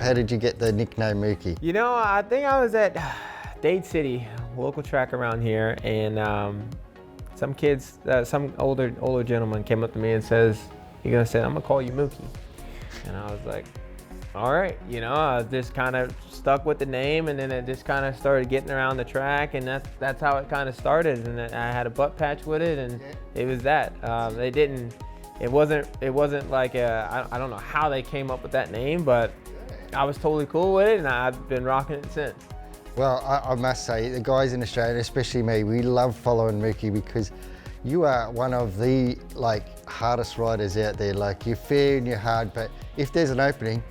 How did you get the nickname Mookie? You know, I think I was at Dade City, local track around here, and some kids, some older gentleman came up to me and says, "You're gonna say I'm gonna call you Mookie," and I was like, "All right," you know. I just kind of stuck with the name, and then it just kind of started getting around the track, and that's how it kind of started. And I had a butt patch with it, and it was that. It wasn't like I don't know how they came up with that name, but I was totally cool with it, and I've been rocking it since. Well, I must say, the guys in Australia, especially me, we love following Mookie because you are one of the hardest riders out there. Like, you're fair and you're hard, but if there's an opening,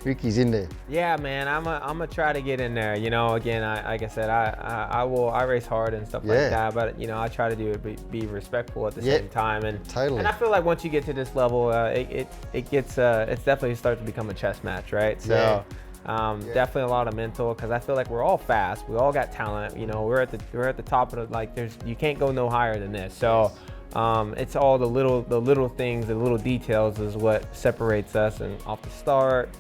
Mookie's in there. Yeah, man, I'm gonna try to get in there. You know, again, like I said, I race hard and stuff like that, but you know, I try to do it, be respectful at the same time, and totally. And I feel like once you get to this level, it definitely starts to become a chess match, right? So. Definitely a lot of mental, because I feel like we're all fast. We all got talent. You know, we're at the top of the, you can't go no higher than this. So it's all the little things, the little details is what separates us, and off the start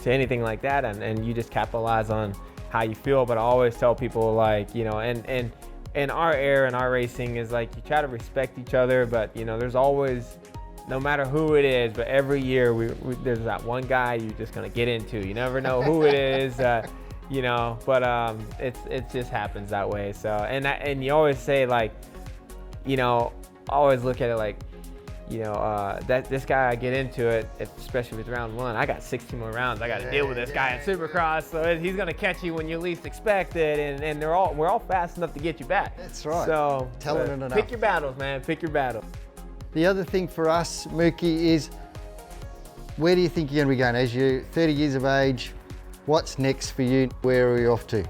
to anything like that, and you just capitalize on how you feel. But I always tell people, like, you know, and our air and our racing is like, you try to respect each other, but you know, there's always, no matter who it is, but every year there's that one guy you're just gonna get into. You never know who it is, you know. But it just happens that way. So and you always say, like, you know, always look at it like, you know, that this guy, I get into it, especially with round one. I got 16 more rounds. I got to deal with this guy in Supercross, so he's gonna catch you when you least expect it, and we're all fast enough to get you back. That's right. So talented enough. Pick your battles, man. Pick your battles. The other thing for us, Mookie, is where do you think you're going to be going? As you're 30 years of age, what's next for you? Where are you off to?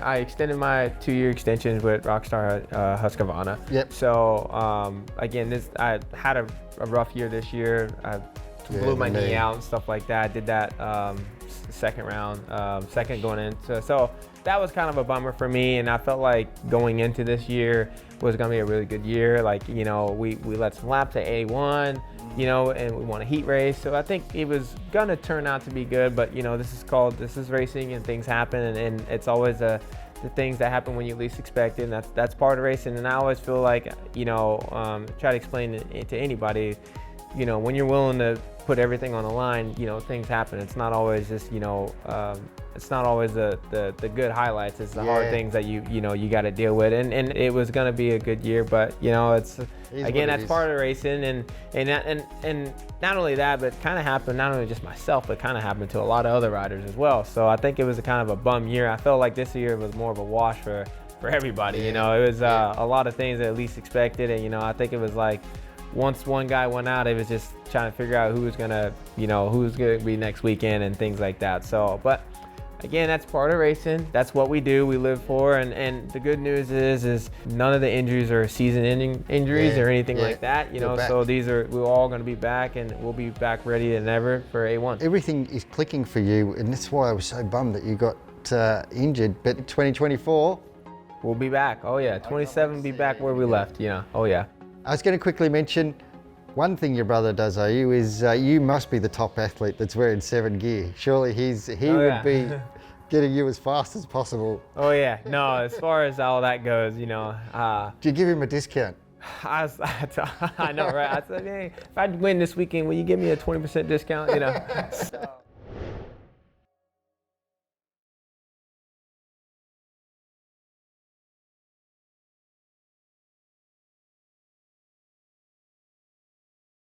I extended my 2-year extensions with Rockstar Husqvarna. Yep. So again, I had a rough year this year. I blew my knee out and stuff like that. I did that second round, second going into. So that was kind of a bummer for me, and I felt like going into this year was going to be a really good year. Like, you know, we led some laps at A1, you know, and we won a heat race. So I think it was going to turn out to be good, but you know, this is racing, and things happen, and it's always the things that happen when you least expect it, and that's part of racing. And I always feel like, you know, try to explain it to anybody, you know, when you're willing to put everything on the line, you know, things happen. It's not always just, you know, it's not always the good highlights. It's the hard things that you know you got to deal with. And it was going to be a good year, but you know, it's again, that's part of racing. And not only that, but kind of happened, not only just myself, but kind of happened to a lot of other riders as well. So I think it was a kind of a bum year. I felt like this year was more of a wash for everybody. You know, it was a lot of things that at least expected, and you know, I think it was like, once one guy went out, it was just trying to figure out who's gonna be next weekend and things like that. So, but again, that's part of racing. That's what we do. We live for, and the good news is none of the injuries are season-ending injuries or anything like that. You know, so we're all going to be back, and we'll be back ready than ever for A1. Everything is clicking for you, and that's why I was so bummed that you got injured. But 2024, we'll be back. Oh yeah, 27, be back where we left. You know. Oh yeah. I was going to quickly mention one thing your brother does owe you is you must be the top athlete that's wearing 7 gear. Surely he would be getting you as fast as possible. Oh yeah, no, as far as all that goes, you know. Do you give him a discount? I know, right? I said, hey, if I win this weekend, will you give me a 20% discount? You know. So.